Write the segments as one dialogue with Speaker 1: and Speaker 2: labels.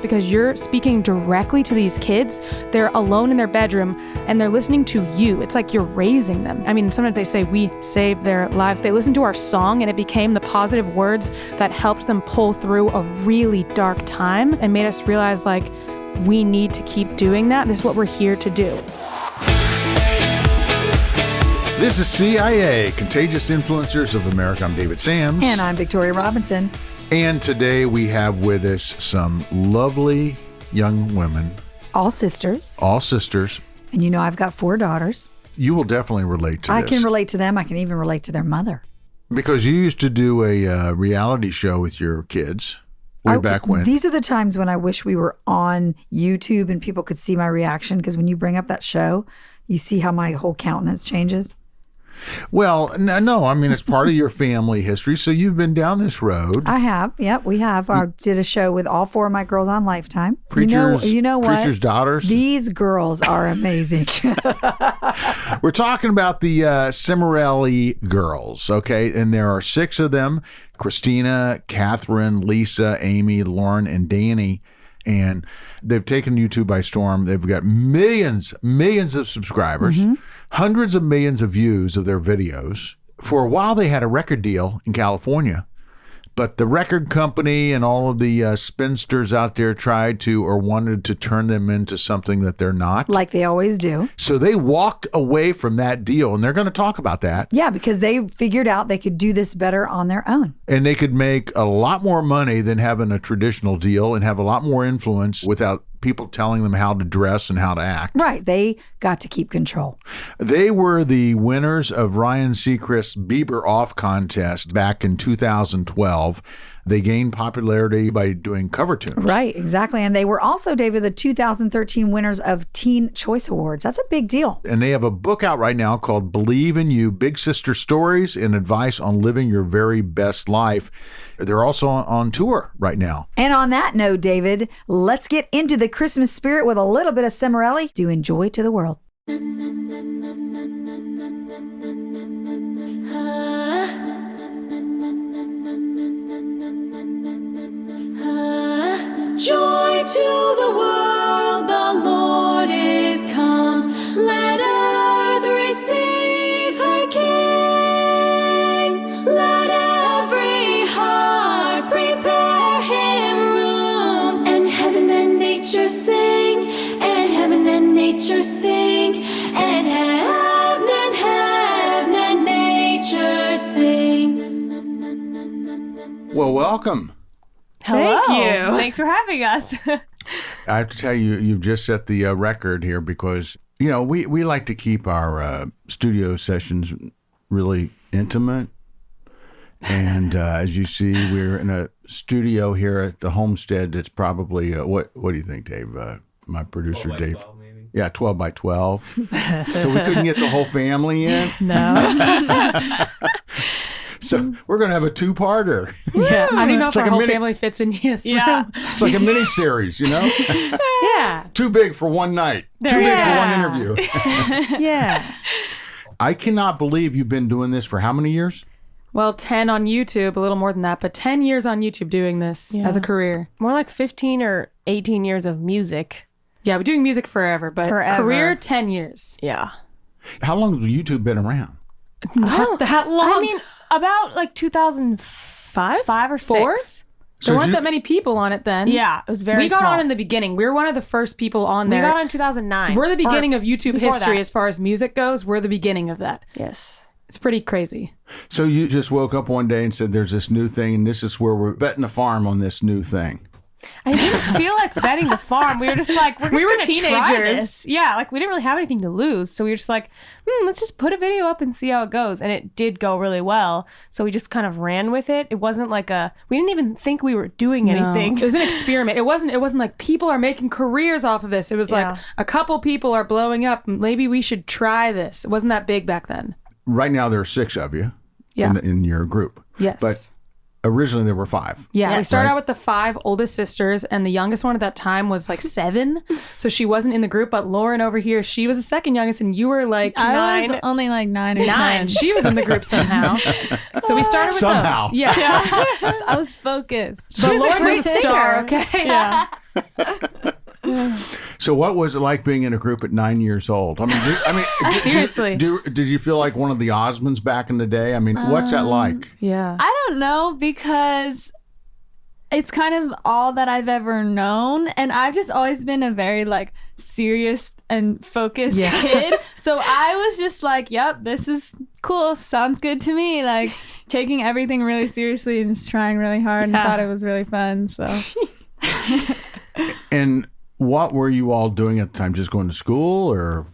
Speaker 1: because you're speaking directly to these kids. They're alone in their bedroom and they're listening to you. It's like you're raising them. I mean, sometimes they say we saved their lives. They listened to our song and it became the positive words that helped them pull through a really dark time and made us realize like we need to keep doing that. This is what we're here to do.
Speaker 2: This is CIA, Contagious Influencers of America. I'm David Sams.
Speaker 3: And I'm Victoria Robinson.
Speaker 2: And today we have with us some lovely young women.
Speaker 3: All sisters.
Speaker 2: All sisters.
Speaker 3: And you know I've got 4 daughters.
Speaker 2: You will definitely relate to this.
Speaker 3: I can relate to them. I can even relate to their mother.
Speaker 2: Because you used to do a reality show with your kids way back when.
Speaker 3: These are the times when I wish we were on YouTube and people could see my reaction, because when you bring up that show, you see how my whole countenance changes.
Speaker 2: Well, no, I mean, it's part of your family history, so you've been down this road.
Speaker 3: I have. Yep, we have. I did a show with all 4 of my girls on Lifetime.
Speaker 2: Preachers,
Speaker 3: you know what?
Speaker 2: Preacher's daughters.
Speaker 3: These girls are amazing.
Speaker 2: We're talking about the CIMORELLI girls, okay? And there are 6 of them: Christina, Catherine, Lisa, Amy, Lauren, and Danny. And they've taken YouTube by storm. They've got millions of subscribers, hundreds of millions of views of their videos. For a while, they had a record deal in California, but the record company and all of the spinsters out there tried to or wanted to turn them into something that they're not.
Speaker 3: Like they always do.
Speaker 2: So they walked away from that deal, and they're going to talk about that.
Speaker 3: Yeah, because they figured out they could do this better on their own.
Speaker 2: And they could make a lot more money than having a traditional deal and have a lot more influence without people telling them how to dress and how to act.
Speaker 3: Right. They got to keep control.
Speaker 2: They were the winners of Ryan Seacrest's Bieber Off contest back in 2012. They gained popularity by doing cover tunes.
Speaker 3: Right, exactly. And they were also, David, the 2013 winners of Teen Choice Awards. That's a big deal.
Speaker 2: And they have a book out right now called Believe in You, Big Sister Stories and Advice on Living Your Very Best Life. They're also on tour right now.
Speaker 3: And on that note, David, let's get into the Christmas spirit with a little bit of CIMORELLI to enjoy to the world.
Speaker 4: Joy to the world, the Lord is come. Let earth receive her King. Let every heart prepare him room. And heaven and nature sing, and heaven and nature sing, and heaven and nature sing.
Speaker 2: Well, welcome.
Speaker 5: Hello.
Speaker 1: Thank you.
Speaker 5: Thanks for having us.
Speaker 2: I have to tell you, you've just set the record here because, you know, we like to keep our studio sessions really intimate. And as you see, we're in a studio here at the homestead that's probably, what do you think, Dave? My producer, 12 Dave. 12 maybe. Yeah, 12 by 12. So we couldn't get the whole family in.
Speaker 3: No.
Speaker 2: So we're going to have a 2-parter.
Speaker 1: Yeah, I don't know if
Speaker 2: like
Speaker 1: our whole
Speaker 2: mini-
Speaker 1: family fits in this
Speaker 5: Yeah.
Speaker 1: room.
Speaker 2: It's like a mini series, you know?
Speaker 1: Yeah.
Speaker 2: Too big for one night. Too big for one interview.
Speaker 1: Yeah.
Speaker 2: I cannot believe you've been doing this for how many years?
Speaker 1: Well, 10 on YouTube, a little more than that, but 10 years on YouTube doing this as a career.
Speaker 5: More like 15 or 18 years of music.
Speaker 1: Yeah, we're doing music forever, but
Speaker 5: Forever.
Speaker 1: career, 10 years.
Speaker 5: Yeah.
Speaker 2: How long has YouTube been around?
Speaker 1: Not that long.
Speaker 5: I mean, about like 2005 or
Speaker 1: 4?
Speaker 5: 6.
Speaker 1: There weren't that many people on it then.
Speaker 5: Yeah, it was very
Speaker 1: We got
Speaker 5: small.
Speaker 1: on in the beginning. We were one of the first people on
Speaker 5: We
Speaker 1: there.
Speaker 5: got on in 2009.
Speaker 1: We're the beginning
Speaker 5: Or
Speaker 1: of YouTube
Speaker 5: before
Speaker 1: history
Speaker 5: that.
Speaker 1: as far as music goes. We're the beginning of that.
Speaker 5: Yes.
Speaker 1: It's pretty crazy.
Speaker 2: So you just woke up one day and said, there's this new thing, and this is where we're betting the farm on this new thing.
Speaker 5: I didn't feel like betting the farm. We were just like, we're just
Speaker 1: We were
Speaker 5: gonna
Speaker 1: teenagers.
Speaker 5: try this. Yeah, like we didn't really have anything to lose. So we were just like, let's just put a video up and see how it goes. And it did go really well. So we just kind of ran with it. It wasn't like we didn't even think we were doing anything.
Speaker 1: It was an experiment. It wasn't like people are making careers off of this. It was like a couple people are blowing up. Maybe we should try this. It wasn't that big back then.
Speaker 2: Right now, there are 6 of you in your group.
Speaker 1: Yes.
Speaker 2: But originally there were 5.
Speaker 1: Yeah, we started
Speaker 2: Right.
Speaker 1: out with the 5 oldest sisters, and the youngest one at that time was like 7. So she wasn't in the group, but Lauren over here, she was the second youngest, and you were like
Speaker 6: I
Speaker 1: 9.
Speaker 6: was only like 9 or
Speaker 1: 9.
Speaker 6: 10.
Speaker 1: She was in the group somehow. So we started with
Speaker 2: Somehow.
Speaker 1: those. Yeah.
Speaker 6: I was focused.
Speaker 1: But
Speaker 5: was a
Speaker 1: Lauren
Speaker 5: great
Speaker 1: was a star,
Speaker 5: singer.
Speaker 1: okay?
Speaker 6: Yeah.
Speaker 2: So what was it like being in a group at 9 years old? I mean,
Speaker 1: Seriously.
Speaker 2: did you feel like one of the Osmonds back in the day? I mean, what's that like?
Speaker 1: Yeah.
Speaker 6: I don't know, because it's kind of all that I've ever known, and I've just always been a very like serious and focused kid. So I was just like, yep, this is cool, sounds good to me, like taking everything really seriously and just trying really hard, and thought it was really fun. So
Speaker 2: And what were you all doing at the time? Just going to school or?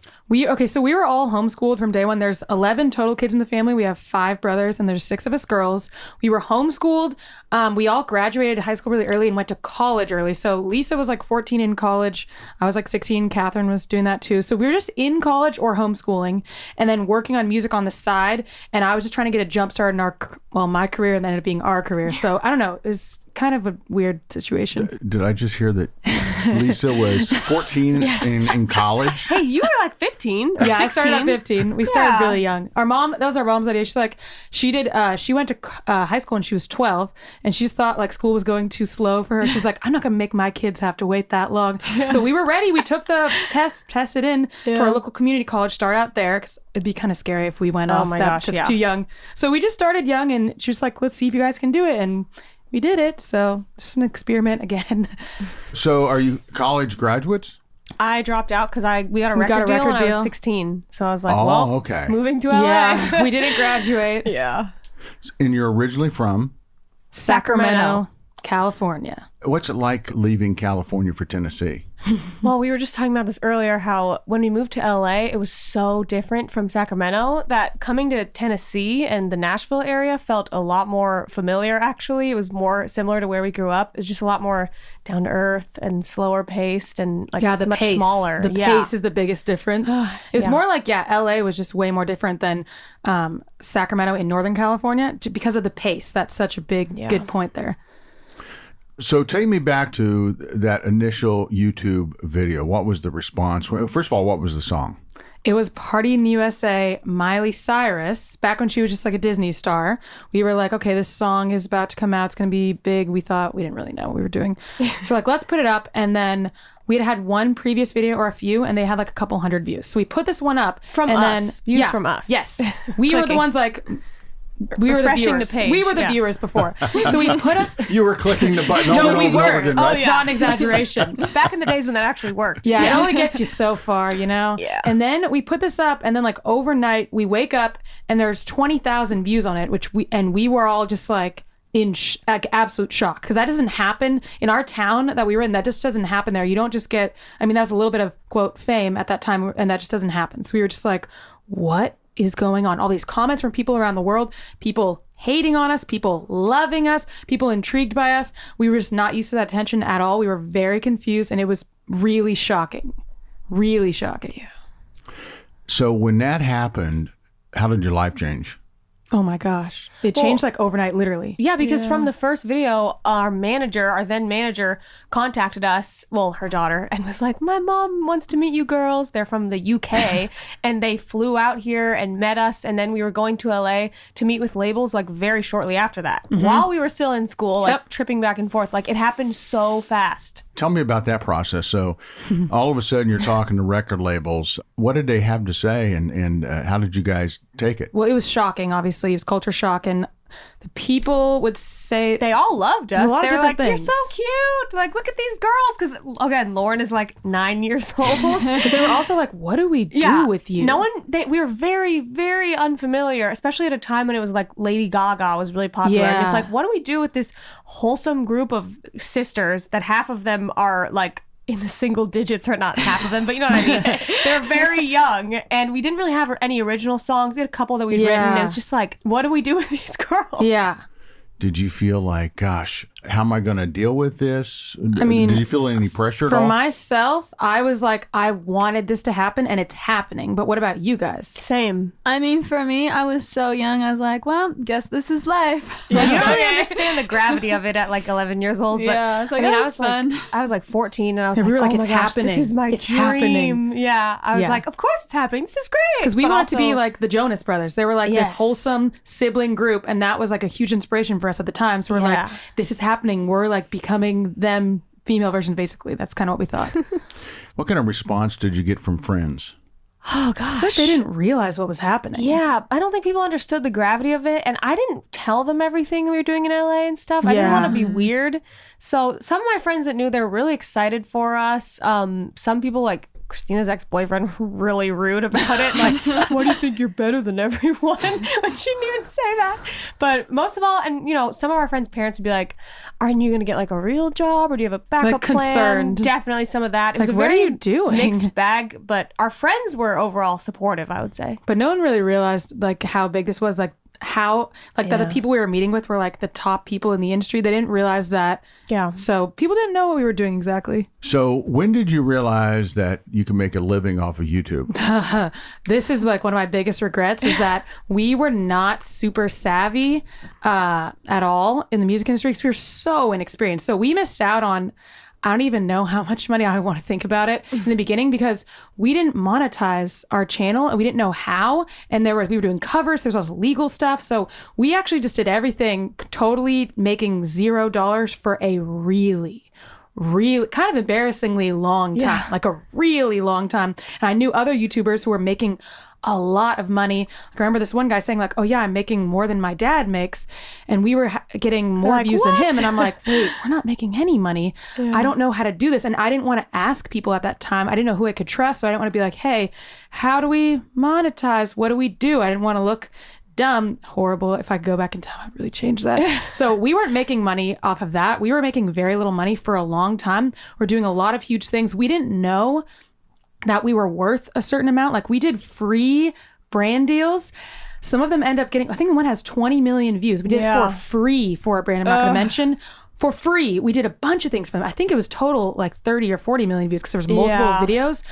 Speaker 1: So we were all homeschooled from day one. There's 11 total kids in the family. We have 5 brothers and there's 6 of us girls. We were homeschooled. We all graduated high school really early and went to college early. So Lisa was like 14 in college. I was like 16. Catherine was doing that too. So we were just in college or homeschooling and then working on music on the side. And I was just trying to get a jump start in my career, and then it being our career. So I don't know. It was kind of a weird situation.
Speaker 2: Did I just hear that Lisa was 14 in college?
Speaker 5: Hey, you were like 15 or 16.
Speaker 1: Yeah, I started at 15. We started really young. That was our mom's idea. She's like, she went to high school when she was 12, and she just thought like school was going too slow for her. She's like, I'm not going to make my kids have to wait that long. So we were ready. We took the test, tested in to our local community college, start out there, because it'd be kind of scary if we went off.
Speaker 5: My gosh,
Speaker 1: that's
Speaker 5: yeah.
Speaker 1: too young. So we just started young, and she was like, let's see if you guys can do it. And we did it. So it's an experiment again.
Speaker 2: So are you college graduates?
Speaker 5: I dropped out because we got a record deal when I was 16. So I was like,
Speaker 2: Okay.
Speaker 5: moving to LA.
Speaker 1: Yeah, we didn't graduate.
Speaker 5: Yeah.
Speaker 2: And you're originally from?
Speaker 1: Sacramento, California.
Speaker 2: What's it like leaving California for Tennessee?
Speaker 5: Well, we were just talking about this earlier, how when we moved to LA, it was so different from Sacramento that coming to Tennessee and the Nashville area felt a lot more familiar, actually. It was more similar to where we grew up. It's just a lot more down to earth and slower paced and like
Speaker 1: the
Speaker 5: much
Speaker 1: pace.
Speaker 5: smaller.
Speaker 1: The pace is the biggest difference. It was
Speaker 5: Yeah.
Speaker 1: more like, LA was just way more different than Sacramento in Northern California because of the pace. That's such a good point there.
Speaker 2: So take me back to that initial YouTube video. What was the response? First of all, what was the song?
Speaker 1: It was Party in the USA, Miley Cyrus, back when she was just like a Disney star. We were like, okay, this song is about to come out. It's going to be big. We didn't really know what we were doing. So like, let's put it up. And then we had one previous video or a few, and they had like a couple hundred views. So we put this one up.
Speaker 5: From
Speaker 1: and
Speaker 5: us.
Speaker 1: Then,
Speaker 5: Views from us.
Speaker 1: Yes. We were the ones like... We were the
Speaker 5: Refreshing
Speaker 1: viewers.
Speaker 5: the page,
Speaker 1: We were the
Speaker 5: yeah.
Speaker 1: viewers before. So we put up...
Speaker 2: You were clicking the button over
Speaker 1: No,
Speaker 2: and
Speaker 1: we
Speaker 2: over and over
Speaker 1: were.
Speaker 2: again,
Speaker 1: Oh,
Speaker 2: right?
Speaker 1: it's not an exaggeration.
Speaker 5: Back in the days when that actually worked.
Speaker 1: Yeah, it only gets you so far, you know?
Speaker 5: Yeah.
Speaker 1: And then we put this up, and then like overnight, we wake up and there's 20,000 views on it, we were all just like in absolute shock, because that doesn't happen in our town that we were in. That just doesn't happen there. You don't just get, that was a little bit of quote fame at that time, and that just doesn't happen. So we were just like, what is going on? All these comments from people around the world, people hating on us, people loving us, people intrigued by us. We were just not used to that attention at all. We were very confused, and it was really shocking. Really shocking. Yeah.
Speaker 2: So when that happened, how did your life change?
Speaker 1: Oh my gosh. It changed like overnight, literally.
Speaker 5: Yeah, because from the first video, our then manager, contacted us, her daughter, and was like, my mom wants to meet you girls. They're from the UK, and they flew out here and met us, and then we were going to LA to meet with labels like very shortly after that. While we were still in school, like tripping back and forth. Like it happened so fast.
Speaker 2: Tell me about that process. So all of a sudden you're talking to record labels. What did they have to say, and how did you guys take it?
Speaker 1: Well, it was shocking, obviously. It was culture shock, and the people would say...
Speaker 5: They all loved us.
Speaker 1: There's a lot of
Speaker 5: They were like,
Speaker 1: different
Speaker 5: you're
Speaker 1: things.
Speaker 5: so cute. Like, look at these girls. Because, again, Lauren is like 9 years old.
Speaker 1: But they were also like, what do we do with you?
Speaker 5: We were very, very unfamiliar, especially at a time when it was like Lady Gaga was really popular. And it's
Speaker 1: Yeah.
Speaker 5: like, what do we do with this wholesome group of sisters that half of them are like in the single digits, or not half of them, but you know what I mean? They're very young, and we didn't really have any original songs. We had a couple that we'd written. And it was just like, what do we do with these girls?
Speaker 1: Yeah.
Speaker 2: Did you feel like, gosh, how am I going to deal with this?
Speaker 1: I mean,
Speaker 2: did you feel any pressure at
Speaker 1: For
Speaker 2: all?
Speaker 1: myself, I was like, I wanted this to happen and it's happening. But what about you guys?
Speaker 5: Same.
Speaker 6: I mean, for me, I was so young. I was like, well, guess this is life.
Speaker 5: Yeah, you don't really understand the gravity of it at like 11 years old. But
Speaker 6: Yeah, it's like,
Speaker 5: I mean,
Speaker 6: that
Speaker 5: I
Speaker 6: was
Speaker 5: was
Speaker 6: fun.
Speaker 5: like, I was like 14, and I was
Speaker 1: Yeah,
Speaker 5: like,
Speaker 1: we were like,
Speaker 5: oh
Speaker 1: it's
Speaker 5: my gosh,
Speaker 1: happening.
Speaker 5: this is my
Speaker 1: It's
Speaker 5: dream.
Speaker 1: happening.
Speaker 5: Yeah, I was
Speaker 1: Yeah.
Speaker 5: like, of course it's happening. This is great.
Speaker 1: Because we
Speaker 5: But
Speaker 1: wanted to be
Speaker 5: also-
Speaker 1: like the Jonas Brothers. They were like this
Speaker 5: Yes.
Speaker 1: wholesome sibling group. And that was like a huge inspiration for us at the time. So we're like,
Speaker 5: Yeah.
Speaker 1: this is happening. We're like becoming them female versions, basically. That's kind of what we thought.
Speaker 2: What kind of response did you get from friends?
Speaker 5: Oh gosh.
Speaker 1: But they didn't realize what was happening.
Speaker 5: Yeah, I don't think people understood the gravity of it, and I didn't tell them everything we were doing in LA and stuff. I didn't
Speaker 1: Yeah.
Speaker 5: want to be weird. So some of my friends that knew, they were really excited for us. Some people, like Christina's ex-boyfriend, were really rude about it. Like, what do you think, you're better than everyone? Like, she didn't even say that. But most of all, and some of our friends' parents would be like, aren't you going to get like a real job, or do you have a backup
Speaker 1: Like,
Speaker 5: plan?
Speaker 1: concerned.
Speaker 5: Definitely some of that. It was
Speaker 1: Like,
Speaker 5: a
Speaker 1: what are
Speaker 5: very
Speaker 1: you doing?
Speaker 5: mixed bag, but our friends were overall supportive, I would say.
Speaker 1: But no one really realized like how big this was. Like how like that the people we were meeting with were like the top people in the industry. They didn't realize that.
Speaker 5: Yeah.
Speaker 1: So people didn't know what we were doing exactly.
Speaker 2: So when did you realize that you can make a living off of YouTube?
Speaker 1: This is like one of my biggest regrets is that we were not super savvy at all in the music industry because we were so inexperienced. So we missed out on, I don't even know how much money. I want to think about it in the beginning because we didn't monetize our channel and we didn't know how. And we were doing covers. There's also legal stuff. So we actually just did everything totally making $0 for a really kind of embarrassingly long time, like a really long time. And I knew other YouTubers who were making a lot of money. I remember this one guy saying like, oh yeah, I'm making more than my dad makes. And we were getting more
Speaker 5: like,
Speaker 1: views than
Speaker 5: "What?"
Speaker 1: him. And I'm like, wait, we're not making any money. I don't know how to do this. And I didn't want to ask people at that time. I didn't know who I could trust. So I didn't want to be like, hey, how do we monetize? What do we do? I didn't want to look dumb, horrible. If I could go back in time, I'd really change that. So we weren't making money off of that. We were making very little money for a long time. We're doing a lot of huge things. We didn't know that we were worth a certain amount. Like we did free brand deals. Some of them end up getting, I think the one has 20 million views. We did it for free for a brand I'm not going to mention. For free, we did a bunch of things for them. I think it was total like 30 or 40 million views because there was multiple videos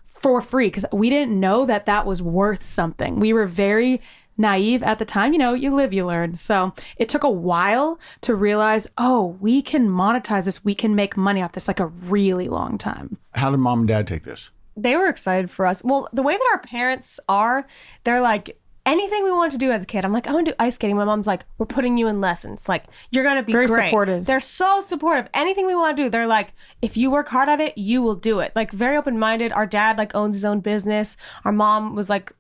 Speaker 1: for free because we didn't know that that was worth something. We were very naive at the time. You live, you learn. So it took a while to realize, oh, we can monetize this. We can make money off this, like a really long time.
Speaker 2: How did mom and dad take this?
Speaker 5: They were excited for us. Well, the way that our parents are, they're like, anything we want to do as a kid, I'm like, I want to do ice skating. My mom's like, we're putting you in lessons. Like, you're going to be
Speaker 1: Very
Speaker 5: great.
Speaker 1: supportive.
Speaker 5: They're so supportive. Anything we want to do, they're like, if you work hard at it, you will do it. Like, very open-minded. Our dad, like, owns his own business. Our mom was, like,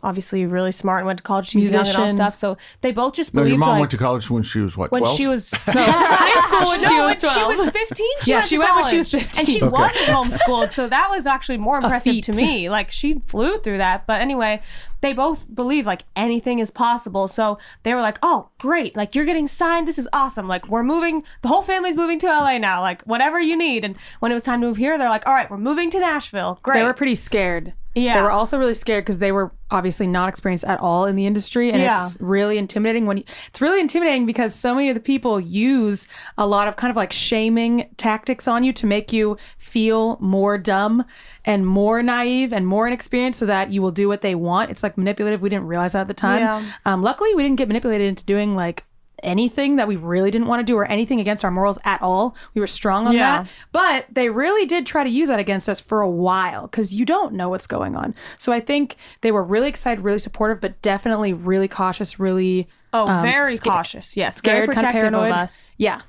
Speaker 5: obviously really smart and went to college. She was young and all
Speaker 1: Musician.
Speaker 5: stuff. So they both just
Speaker 2: No,
Speaker 5: believed,
Speaker 2: your mom
Speaker 5: like,
Speaker 2: went to college when she was what, 12?
Speaker 5: when she was high school when she was 12. She was 15.
Speaker 1: She went when she was 15.
Speaker 5: And she
Speaker 2: Okay.
Speaker 5: wasn't homeschooled. So that was actually more impressive
Speaker 1: feat.
Speaker 5: to me. Like, she flew through that. But anyway, they both believe like anything is possible. So they were like, oh, great. Like, you're getting signed. This is awesome. Like, we're moving. The whole family's moving to LA now. Like, whatever you need. And when it was time to move here, they're like, all right, we're moving to Nashville. Great.
Speaker 1: They were pretty scared.
Speaker 5: Yeah.
Speaker 1: They were also really scared because they were obviously not experienced at all in the industry. And it's really intimidating it's really intimidating because so many of the people use a lot of kind of like shaming tactics on you to make you feel more dumb and more naive and more inexperienced so that you will do what they want. It's like manipulative. We didn't realize that at the time. Luckily, we didn't get manipulated into doing like anything that we really didn't want to do or anything against our morals at all. We were strong on that. But they really did try to use that against us for a while because you don't know what's going on. So I think they were really excited, really supportive, but definitely really cautious, really
Speaker 5: very
Speaker 1: scared.
Speaker 5: cautious. Yes.
Speaker 1: Scared,
Speaker 5: very
Speaker 1: kind of
Speaker 5: protective
Speaker 1: paranoid.
Speaker 5: of us.
Speaker 1: Yeah.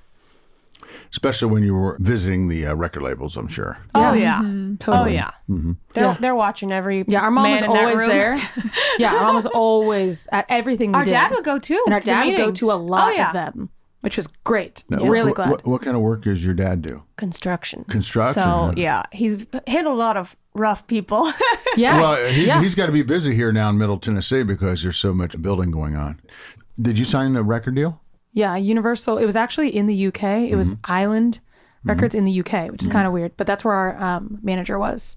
Speaker 2: Especially when you were visiting the record labels, I'm sure.
Speaker 5: Oh, yeah.
Speaker 1: Totally.
Speaker 5: Oh, yeah. They're watching every
Speaker 1: Yeah, our mom
Speaker 5: man
Speaker 1: was
Speaker 5: in that
Speaker 1: always
Speaker 5: room.
Speaker 1: there. Yeah, our mom was always at everything we
Speaker 5: Our
Speaker 1: did.
Speaker 5: dad would go too.
Speaker 1: And our
Speaker 5: to the
Speaker 1: dad would go
Speaker 5: meetings.
Speaker 1: to a lot
Speaker 5: Oh, yeah.
Speaker 1: of them, which was great.
Speaker 2: Now,
Speaker 1: Really glad.
Speaker 2: What kind of work does your dad do?
Speaker 5: Construction.
Speaker 2: Construction,
Speaker 5: So,
Speaker 2: huh?
Speaker 5: yeah, he's hit a lot of rough people.
Speaker 1: Yeah.
Speaker 2: Well, he's got to be busy here now in Middle Tennessee because there's so much building going on. Did you sign a record deal?
Speaker 1: Yeah, Universal. It was actually in the UK. It was Island Records in the UK, which is kind of weird, but that's where our manager was.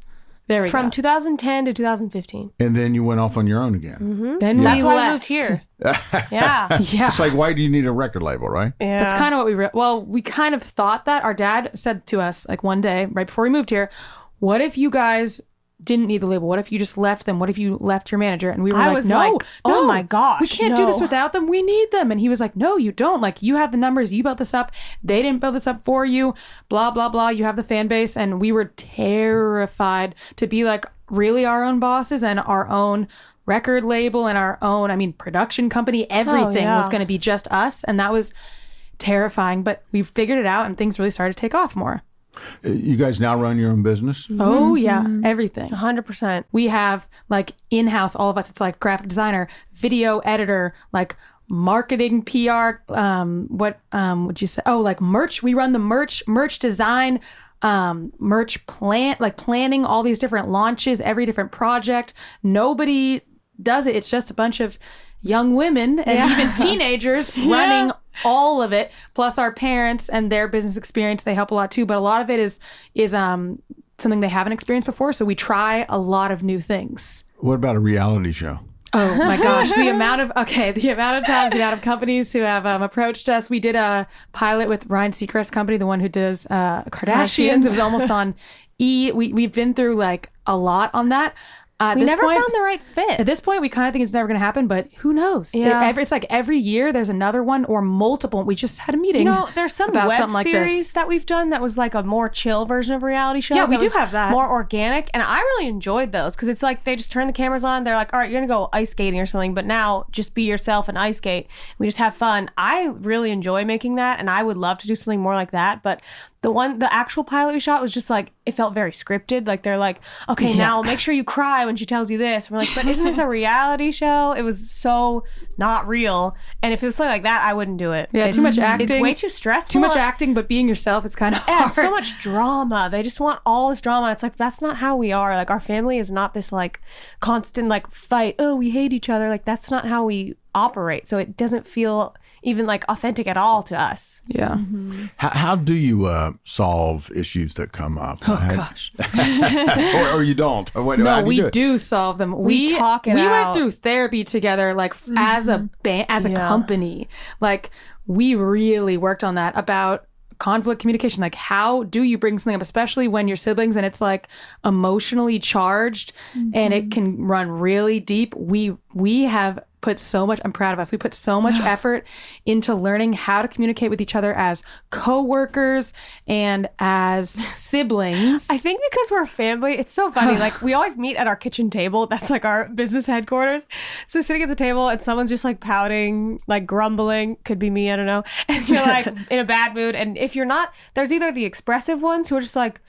Speaker 1: There we
Speaker 5: From
Speaker 1: go.
Speaker 5: 2010 to 2015.
Speaker 2: And then you went off on your own again.
Speaker 1: Then
Speaker 5: That's
Speaker 1: we
Speaker 5: why
Speaker 1: left.
Speaker 5: I moved here. Yeah.
Speaker 1: Yeah.
Speaker 2: It's like, why do you need a record label, right?
Speaker 5: Yeah.
Speaker 1: That's kind of what we kind of thought that. Our dad said to us like one day right before we moved here, what if you guys didn't need the label? What if you just left them? What if you left your manager? And we were
Speaker 5: I
Speaker 1: like,
Speaker 5: was
Speaker 1: no,
Speaker 5: like, oh my gosh,
Speaker 1: we can't do this
Speaker 5: no.
Speaker 1: without them. We need them. And he was like, no, you don't. Like, you have the numbers. You built this up. They didn't build this up for you. Blah, blah, blah. You have the fan base. And we were terrified to be like really our own bosses and our own record label and our own, production company. Everything
Speaker 5: yeah.
Speaker 1: was going to be just us. And that was terrifying. But we figured it out and things really started to take off more.
Speaker 2: You guys now run your own business?
Speaker 1: Oh, yeah. Everything.
Speaker 5: 100%.
Speaker 1: We have like in-house, all of us, it's like graphic designer, video editor, like marketing, PR, what would you say? Oh, like merch. We run the merch design, merch planning all these different launches, every different project. Nobody does it. It's just a bunch of young women and even teenagers running all of it, plus our parents and their business experience. They help a lot too, but a lot of it is something they haven't experienced before. So we try a lot of new things.
Speaker 2: What about a reality show?
Speaker 1: Oh my gosh, the amount of times, the amount of companies who have approached us. We did a pilot with Ryan Seacrest's company, the one who does Kardashians. It was almost on E! We've been through like a lot on that.
Speaker 5: We never found the right fit.
Speaker 1: At this point, we kind of think it's never going to happen, but who knows?
Speaker 5: Yeah.
Speaker 1: It's like every year there's another one or multiple. We just had a meeting.
Speaker 5: There's some
Speaker 1: about
Speaker 5: web
Speaker 1: something like
Speaker 5: series
Speaker 1: this.
Speaker 5: that we've done that was like a more chill version of a reality show.
Speaker 1: Yeah, we
Speaker 5: that
Speaker 1: do
Speaker 5: was
Speaker 1: have that.
Speaker 5: More organic. And I really enjoyed those because it's like they just turn the cameras on. They're like, all right, you're going to go ice skating or something, but now just be yourself and ice skate. We just have fun. I really enjoy making that, and I would love to do something more like that. But the actual pilot we shot was just like, it felt very scripted. Like they're like, okay, now make sure you cry when she tells you this. And we're like, but isn't this a reality show? It was so not real. And if it was something like that, I wouldn't do it.
Speaker 1: Yeah, too much acting.
Speaker 5: It's way too stressful.
Speaker 1: Too much acting, but being yourself is kind of
Speaker 5: Yeah,
Speaker 1: hard.
Speaker 5: so much drama. They just want all this drama. It's like, that's not how we are. Like, our family is not this like constant like fight. Oh, we hate each other. Like, that's not how we operate. So it doesn't feel even like authentic at all to us.
Speaker 1: Yeah.
Speaker 2: How do you solve issues that come up?
Speaker 1: Oh, gosh.
Speaker 2: or you don't? How
Speaker 1: No,
Speaker 2: do you
Speaker 1: we do solve them.
Speaker 5: We talk it
Speaker 1: We went
Speaker 5: out.
Speaker 1: through therapy together, like as a band, as a company. Like we really worked on that about conflict communication. Like, how do you bring something up, especially when you're siblings and it's like emotionally charged and it can run really deep. We have put so much, I'm proud of us. We put so much effort into learning how to communicate with each other as co-workers and as siblings.
Speaker 5: I think because we're a family, it's so funny. Like, we always meet at our kitchen table. That's like our business headquarters. So sitting at the table and someone's just like pouting, like grumbling, could be me, I don't know. And you're like in a bad mood. And if you're not, there's either the expressive ones who are just like,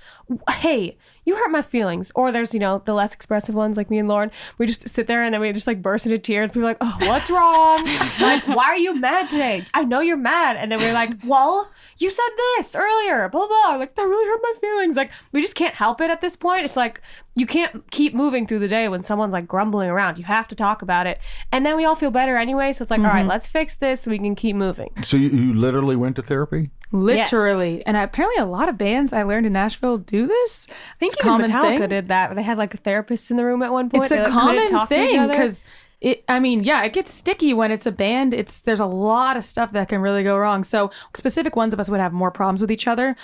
Speaker 5: hey, you hurt my feelings. Or there's, the less expressive ones like me and Lauren. We just sit there and then we just like burst into tears. People are like, oh, what's wrong? Like, why are you mad today? I know you're mad. And then we're like, well, you said this earlier, blah, blah. Like, that really hurt my feelings. Like, we just can't help it at this point. It's like, you can't keep moving through the day when someone's like grumbling around. You have to talk about it. And then we all feel better anyway. So it's like, all right, let's fix this so we can keep moving.
Speaker 2: So you literally went to therapy?
Speaker 1: Literally. Yes. And apparently a lot of bands I learned in Nashville do this.
Speaker 5: I think even
Speaker 1: common
Speaker 5: Metallica
Speaker 1: thing.
Speaker 5: did that. They had like a therapist in the room at one point.
Speaker 1: It's a
Speaker 5: They, like,
Speaker 1: common
Speaker 5: couldn't talk to each
Speaker 1: thing
Speaker 5: other.
Speaker 1: because it gets sticky when it's a band. There's a lot of stuff that can really go wrong. So specific ones of us would have more problems with each other,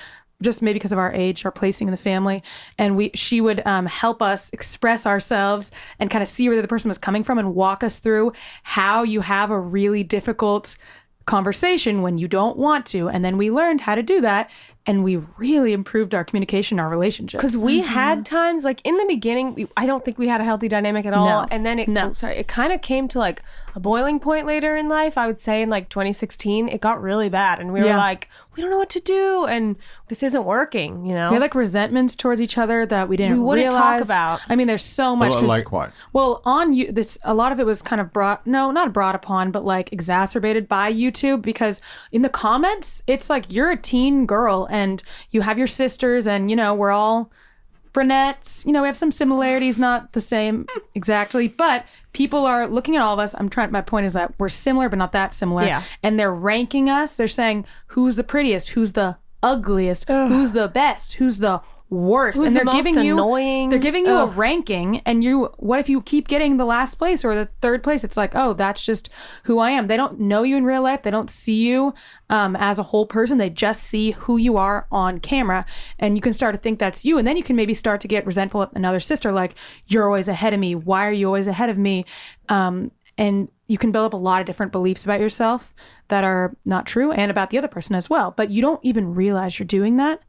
Speaker 1: just maybe because of our age, our placing in the family. And she would help us express ourselves and kind of see where the other person was coming from and walk us through how you have a really difficult conversation when you don't want to. And then we learned how to do that. And we really improved our communication, our relationships.
Speaker 5: Because we had times, like in the beginning, I don't think we had a healthy dynamic at all.
Speaker 1: No.
Speaker 5: And then it kind of came to like a boiling point later in life. I would say in like 2016, it got really bad. And we were like, we don't know what to do. And this isn't working, We
Speaker 1: had like resentments towards each other that we wouldn't
Speaker 5: talk
Speaker 1: realize.
Speaker 5: about.
Speaker 1: I mean, there's so much.
Speaker 2: Like what?
Speaker 1: Well, on you, a lot of it was kind of not brought upon, but like exacerbated by YouTube, because in the comments, it's like you're a teen girl and you have your sisters and, we're all brunettes. We have some similarities, not the same exactly, but people are looking at all of us. My point is that we're similar, but not that similar.
Speaker 5: Yeah.
Speaker 1: And they're ranking us. They're saying who's the prettiest, who's the ugliest, who's the best, who's the worst.
Speaker 5: Who's
Speaker 1: And
Speaker 5: the most annoying?
Speaker 1: They're giving you a
Speaker 5: Ugh.
Speaker 1: ranking, and what if you keep getting the last place or the third place? It's like, oh, that's just who I am. They don't know you in real life. They don't see you as a whole person. They just see who you are on camera, and you can start to think that's you. And then you can maybe start to get resentful at another sister, like, you're always ahead of me. Why are you always ahead of me? And you can build up a lot of different beliefs about yourself that are not true, and about the other person as well. But you don't even realize you're doing that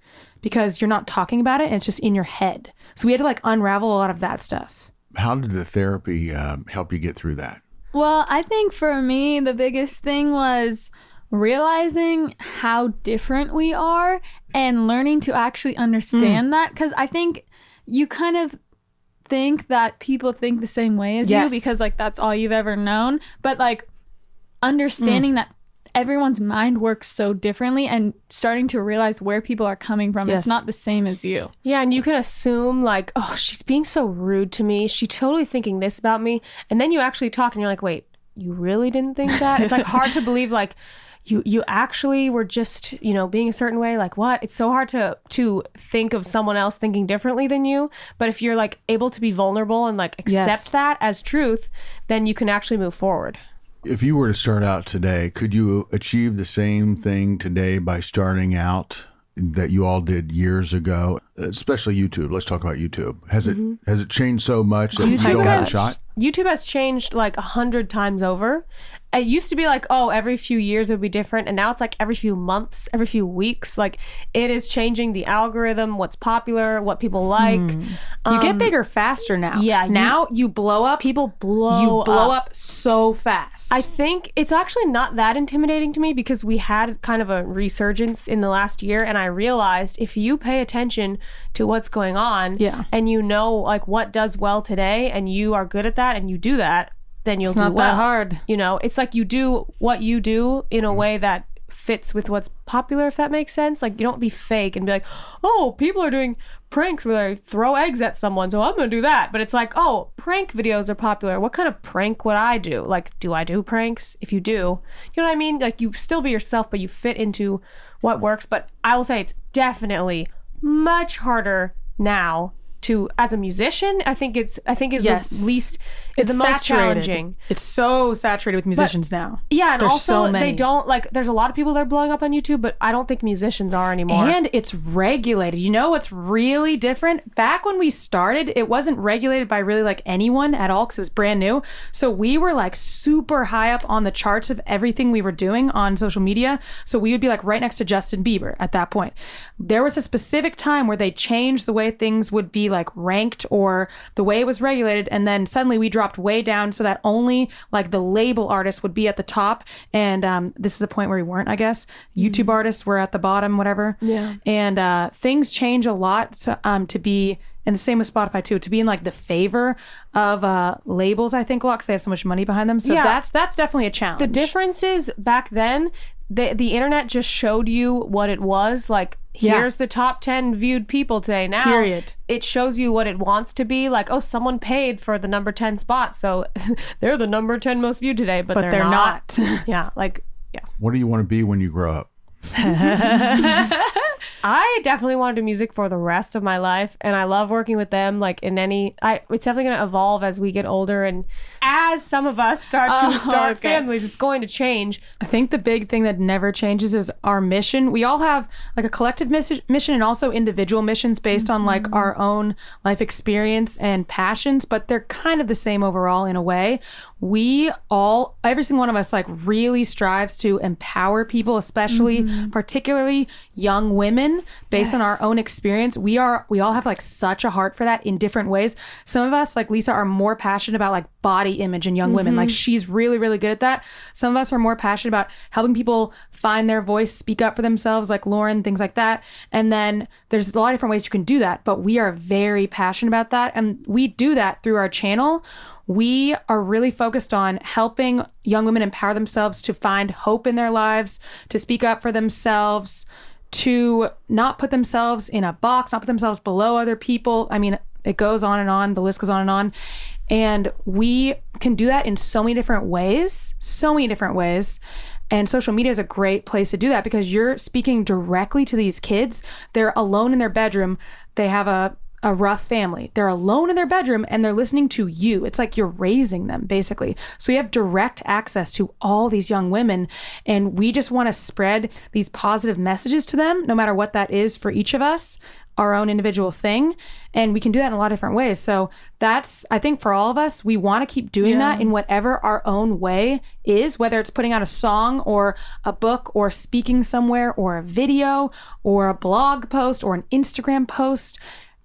Speaker 1: because you're not talking about it, and it's just in your head. So we had to like unravel a lot of that stuff.
Speaker 2: How did the therapy help you get through that?
Speaker 6: Well, I think for me, the biggest thing was realizing how different we are and learning to actually understand that. Because I think you kind of think that people think the same way as
Speaker 1: Yes.
Speaker 6: you because like that's all you've ever known. But like understanding that everyone's mind works so differently and starting to realize where people are coming from.
Speaker 1: Yes.
Speaker 6: It's not the same as you.
Speaker 5: Yeah, and you can assume like, oh, she's being so rude to me. She's totally thinking this about me. And then you actually talk and you're like, wait, you really didn't think that? It's like hard to believe like you actually were just, being a certain way. Like what? It's so hard to think of someone else thinking differently than you. But if you're like able to be vulnerable and like accept
Speaker 1: Yes.
Speaker 5: that as truth, then you can actually move forward.
Speaker 2: If you were to start out today, could you achieve the same thing today by starting out that you all did years ago, especially YouTube? Let's talk about YouTube. Has it changed so much that you don't have a shot?
Speaker 5: YouTube has changed like 100 times over. It used to be like, oh, every few years it would be different. And now it's like every few months, every few weeks. Like it is changing the algorithm, what's popular, what people like.
Speaker 1: You get bigger faster now.
Speaker 5: Yeah,
Speaker 1: Now you blow up.
Speaker 5: People blow
Speaker 1: up so fast.
Speaker 5: I think it's actually not that intimidating to me because we had kind of a resurgence in the last year, and I realized if you pay attention to what's going on and you know like what does well today and you are good at that and you do that, then you'll
Speaker 1: It's
Speaker 5: do
Speaker 1: not
Speaker 5: well.
Speaker 1: that hard.
Speaker 5: It's like you do what you do in a way that fits with what's popular, if that makes sense. Like you don't be fake and be like, oh, people are doing pranks where they throw eggs at someone, so I'm gonna do that. But it's like, oh, prank videos are popular. What kind of prank would I do? Like, do I do pranks? If you do, you know what I mean? Like you still be yourself, but you fit into what works. But I will say it's definitely much harder now to, as a musician, I think is
Speaker 1: Yes.
Speaker 5: the least, is the most challenging.
Speaker 1: It's so saturated with musicians now.
Speaker 5: Yeah, and
Speaker 1: There's
Speaker 5: also
Speaker 1: so many.
Speaker 5: they don't like. There's a lot of people that are blowing up on YouTube, but I don't think musicians are anymore.
Speaker 1: And it's regulated. You know what's really different? Back when we started, it wasn't regulated by really like anyone at all because it was brand new. So we were like super high up on the charts of everything we were doing on social media. So we would be like right next to Justin Bieber at that point. There was a specific time where they changed the way things would be like ranked or the way it was regulated. And then suddenly we dropped way down so that only like the label artists would be at the top. And this is the point where we weren't, I guess. YouTube artists were at the bottom, whatever.
Speaker 5: Yeah.
Speaker 1: And things change a lot to be, and the same with Spotify too, to be in like the favor of labels, I think, a lot because they have so much money behind them. So
Speaker 5: Yeah.
Speaker 1: that's definitely a challenge.
Speaker 5: The difference is back then, the internet just showed you what it was. Like, here's the top 10 viewed people today. Now,
Speaker 1: Period.
Speaker 5: It shows you what it wants to be. Like, oh, someone paid for the number 10 spot, so they're the number 10 most viewed today, but they're not. Yeah, like, yeah.
Speaker 2: What do you want to be when you grow up?
Speaker 5: I definitely want to do music for the rest of my life, and I love working with them. Like it's definitely going to evolve as we get older, and as some of us start families, it's going to change.
Speaker 1: I think the big thing that never changes is our mission. We all have like a collective mission and also individual missions based on like our own life experience and passions, but they're kind of the same overall in a way. Every single one of us like really strives to empower people, especially particularly young women based on our own experience. We all have like such a heart for that in different ways. Some of us, like Lisa, are more passionate about like body image in young women. Like she's really, really good at that. Some of us are more passionate about helping people find their voice, speak up for themselves, like Lauren, things like that. And then there's a lot of different ways you can do that, but we are very passionate about that. And we do that through our channel. We are really focused on helping young women empower themselves to find hope in their lives, to speak up for themselves, to not put themselves in a box, not put themselves below other people. I mean, it goes on and on. The list goes on and on. And we can do that in so many different ways. And social media is a great place to do that because you're speaking directly to these kids. They're alone in their bedroom. They have a rough family. They're alone in their bedroom and they're listening to you. It's like you're raising them, basically. So you have direct access to all these young women. And we just want to spread these positive messages to them, no matter what that is for each of us, our own individual thing. And we can do that in a lot of different ways. So that's, I think for all of us, we want to keep doing that in whatever our own way is, whether it's putting out a song or a book or speaking somewhere or a video or a blog post or an Instagram post.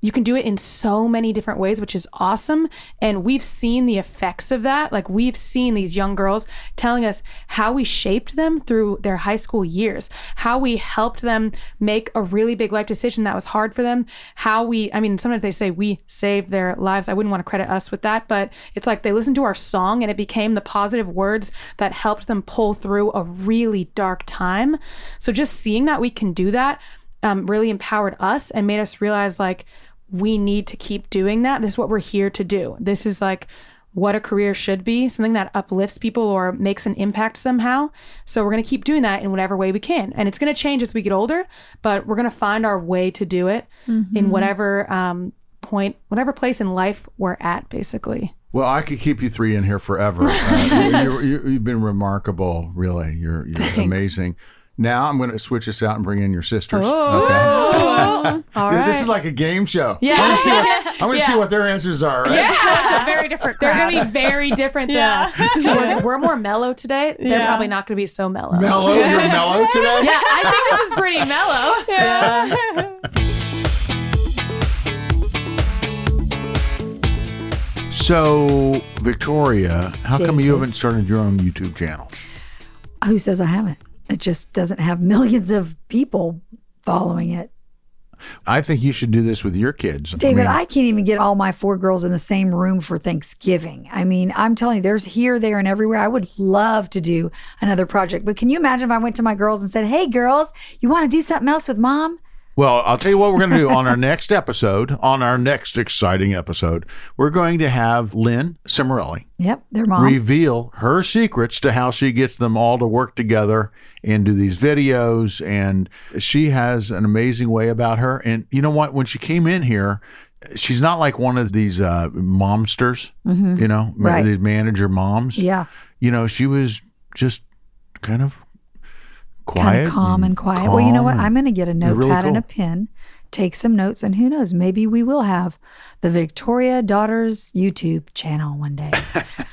Speaker 1: You can do it in so many different ways, which is awesome. And we've seen the effects of that. Like we've seen these young girls telling us how we shaped them through their high school years, how we helped them make a really big life decision that was hard for them, sometimes they say we saved their lives. I wouldn't want to credit us with that, but it's like they listened to our song and it became the positive words that helped them pull through a really dark time. So just seeing that we can do that really empowered us and made us realize like, we need to keep doing that. This is what we're here to do. This is like what a career should be, something that uplifts people or makes an impact somehow. So we're going to keep doing that in whatever way we can. And it's going to change as we get older, but we're going to find our way to do it in whatever whatever place in life we're at, basically.
Speaker 2: Well, I could keep you three in here forever. You've been remarkable, really. You're amazing. Now I'm going to switch this out and bring in your sisters.
Speaker 1: Oh,
Speaker 2: okay.
Speaker 1: All right.
Speaker 2: This is like a game show.
Speaker 1: Yeah.
Speaker 2: I'm going to see what their answers are. Right?
Speaker 5: It's a very different crowd.
Speaker 1: They're going to be very different than us. We're more mellow today. They're probably not going to be so mellow.
Speaker 2: Mellow? You're mellow today?
Speaker 1: Yeah, I think this is pretty mellow.
Speaker 2: Yeah. So, Victoria, how come you haven't started your own YouTube channel?
Speaker 3: Who says I haven't? It just doesn't have millions of people following it.
Speaker 2: I think you should do this with your kids.
Speaker 3: David, I can't even get all my 4 girls in the same room for Thanksgiving. I mean, I'm telling you, there's here, there, and everywhere. I would love to do another project. But can you imagine if I went to my girls and said, hey, girls, you want to do something else with mom?
Speaker 2: Well, I'll tell you what we're going to do on our next episode, on our next exciting episode. We're going to have Lynn CIMORELLI
Speaker 3: their mom.
Speaker 2: reveal her secrets to how she gets them all to work together and do these videos. And she has an amazing way about her. And you know what? When she came in here, she's not like one of these momsters, these manager moms.
Speaker 3: Yeah.
Speaker 2: She was just kind of quiet,
Speaker 3: kind of calm and quiet. Well, you know what? I'm going to get a notepad and a pen, take some notes, and who knows? Maybe we will have the Victoria Daughters YouTube channel one day.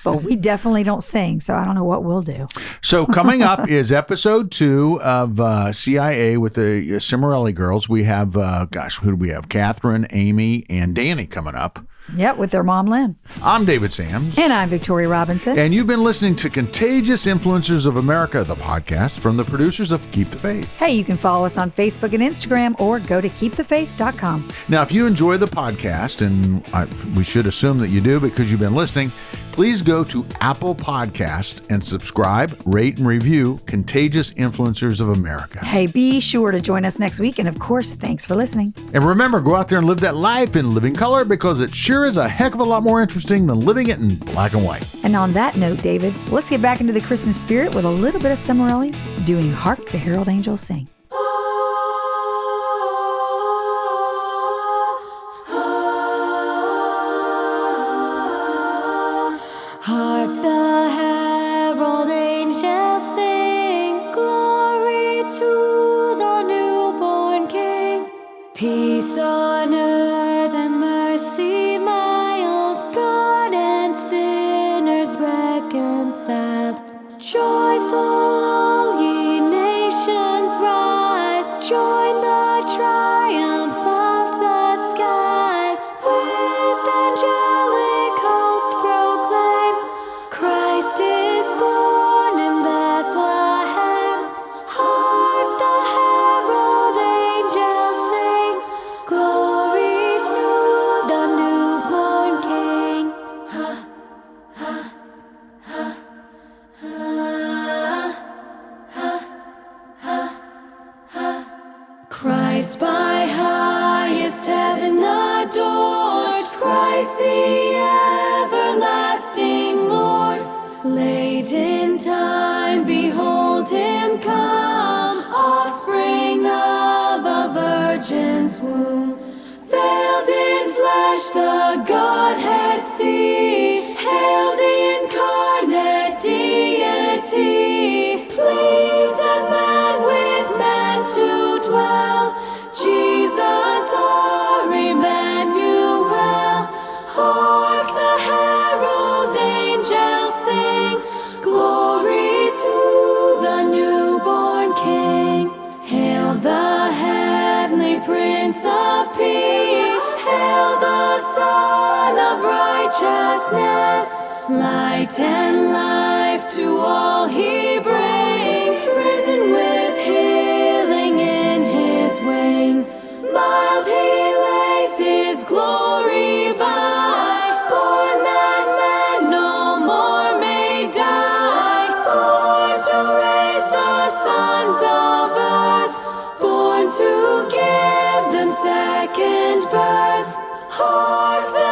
Speaker 3: But we definitely don't sing, so I don't know what we'll do.
Speaker 2: So coming up is episode 2 of CIA with the CIMORELLI girls. We have, who do we have? Catherine, Amy, and Danny coming up.
Speaker 3: Yep, with their mom, Lynn.
Speaker 2: I'm David Sams.
Speaker 3: And I'm Victoria Robinson.
Speaker 2: And you've been listening to Contagious Influencers of America, the podcast from the producers of Keep the Faith.
Speaker 3: Hey, you can follow us on Facebook and Instagram or go to KeepTheFaith.com.
Speaker 2: Now, if you enjoy the podcast, and we should assume that you do because you've been listening, please go to Apple Podcast and subscribe, rate, and review Contagious Influencers of America.
Speaker 3: Hey, be sure to join us next week. And of course, thanks for listening.
Speaker 2: And remember, go out there and live that life in living color because it sure is a heck of a lot more interesting than living it in black and white.
Speaker 3: And on that note, David, let's get back into the Christmas spirit with a little bit of CIMORELLI doing Hark the Herald Angels Sing.
Speaker 4: Hark the herald angels sing, glory to the newborn King. Peace on earth and mercy mild, God and sinners reconciled. Joyful all ye nations rise. the Godhead see. Hail the incarnate deity, pleased as man with man to dwell. Jesus our Emmanuel. Hark the herald angels sing, glory to the newborn King. Hail the heavenly Prince of Peace. Hail the Son of Righteousness. Light and life to all he brings. Risen with healing in his wings. Mild he lays his glory by. Born that man no more may die. Born to raise the sons of earth. Born to give them second birth. Hark the